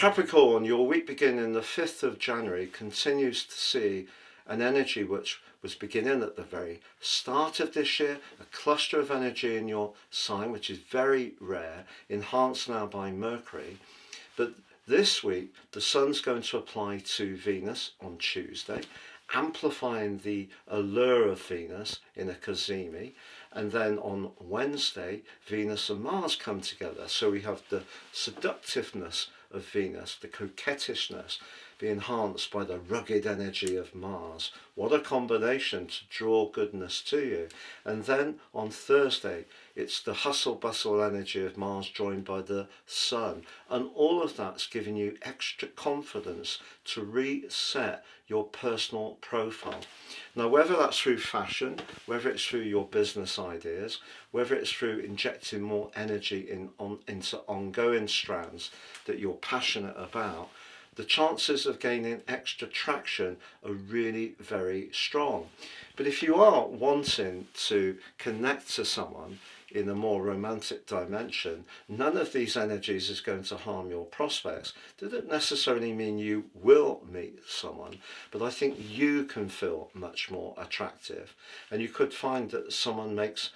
Capricorn, your week beginning the 5th of January continues to see an energy which was beginning at the very start of this year, a cluster of energy in your sign, which is very rare, enhanced now by Mercury. But this week, the Sun's going to apply to Venus on Tuesday, amplifying the allure of Venus in a cazimi. And then on Wednesday, Venus and Mars come together. So we have the seductiveness of Venus, the coquettishness, be enhanced by the rugged energy of Mars. What a combination to draw goodness to you. And then on Thursday, it's the hustle bustle energy of Mars joined by the Sun. And all of that's giving you extra confidence to reset your personal profile. Now, whether that's through fashion, whether it's through your business ideas, whether it's through injecting more energy into ongoing strands that you're passionate about, the chances of gaining extra traction are really very strong. But if you are wanting to connect to someone in a more romantic dimension, none of these energies is going to harm your prospects. That doesn't necessarily mean you will meet someone, but I think you can feel much more attractive. And you could find that someone makes,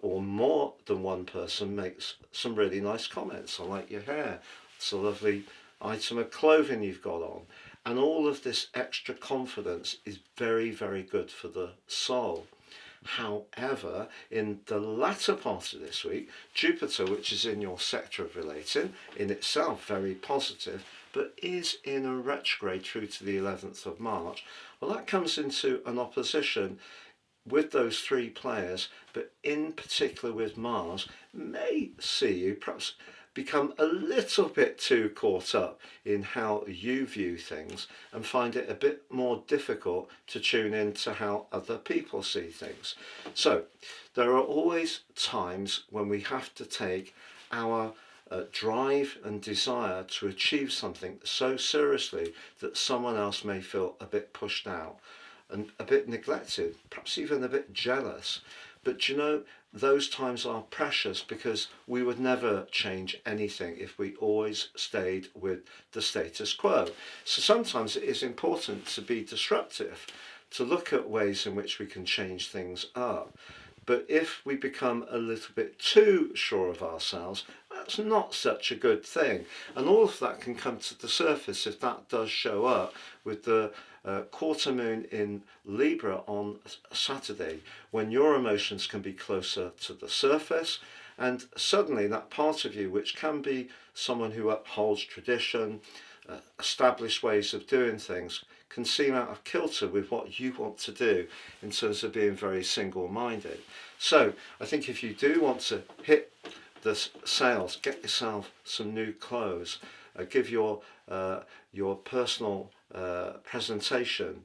or more than one person makes some really nice comments. I like your hair. It's a lovely item of clothing you've got on. And all of this extra confidence is very, very good for the soul. However, in the latter part of this week, Jupiter, which is in your sector of relating, in itself very positive, but is in a retrograde through to the 11th of March, well, that comes into an opposition with those three players, but in particular with Mars, may see you perhaps become a little bit too caught up in how you view things and find it a bit more difficult to tune in to how other people see things. So there are always times when we have to take our drive and desire to achieve something so seriously that someone else may feel a bit pushed out and a bit neglected, perhaps even a bit jealous. But you know, those times are precious because we would never change anything if we always stayed with the status quo. So sometimes it is important to be disruptive, to look at ways in which we can change things up. But if we become a little bit too sure of ourselves, that's not such a good thing. And all of that can come to the surface if that does show up with the quarter moon in Libra on Saturday, when your emotions can be closer to the surface, and suddenly that part of you, which can be someone who upholds tradition, established ways of doing things, can seem out of kilter with what you want to do in terms of being very single-minded. So I think if you do want to hit the sales, get yourself some new clothes, give your personal presentation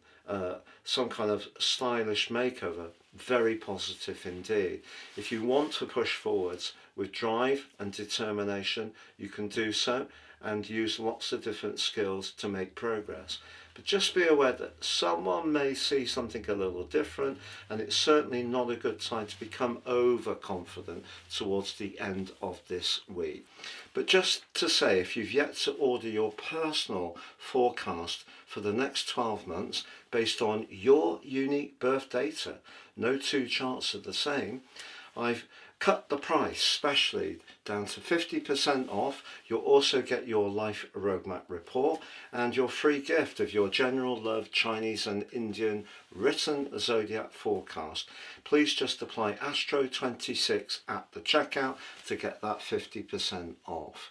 some kind of stylish makeover, very positive indeed. If you want to push forwards with drive and determination, you can do so and use lots of different skills to make progress. But just be aware that someone may see something a little different, and it's certainly not a good time to become overconfident towards the end of this week. But just to say, if you've yet to order your personal forecast for the next 12 months based on your unique birth data, no two charts are the same, I've cut the price specially down to 50% off. You'll also get your life roadmap report and your free gift of your general love Chinese and Indian written zodiac forecast. Please just apply Astro26 at the checkout to get that 50% off.